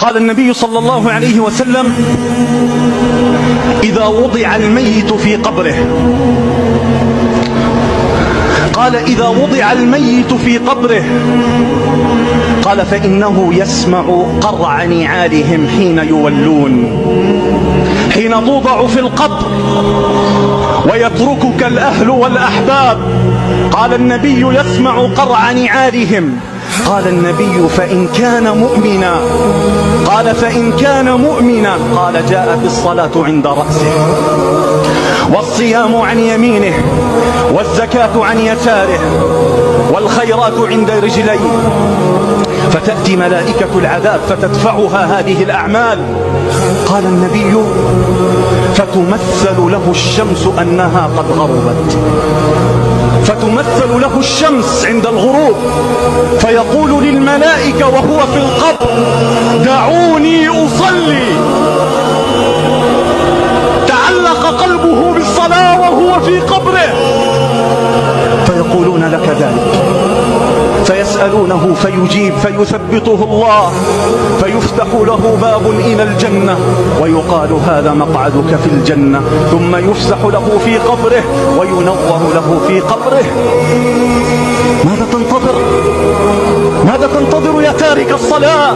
قال النبي صلى الله عليه وسلم: إذا وضع الميت في قبره، قال: إذا وضع الميت في قبره، قال: فإنه يسمع قرع نعالهم حين يولون، حين توضع في القبر ويتركك الأهل والأحباب. قال النبي: يسمع قرع نعالهم. قال النبي: فإن كان مؤمنا، قال: فإن كان مؤمنا، قال: جاءت الصلاة عند رأسه، والصيام عن يمينه، والزكاة عن يساره، والخيرات عند رجليه، فتأتي ملائكة العذاب فتدفعها هذه الأعمال. قال النبي: فتمثل له الشمس أنها قد غربت، فتمثل له الشمس عند الغروب، فيقول للملائكة وهو في القبر: دعوني أصلي. تعلق قلبه بالصلاة وهو في قبره، فيقولون لك ذلك، فيسألونه فيجيب، فيثبته الله، فيفتح له باب إلى الجنة ويقال: هذا مقعدك في الجنة. ثم يفسح له في قبره وينور له في قبره. ماذا تنتظر؟ ماذا تنتظر يا تارك الصلاة؟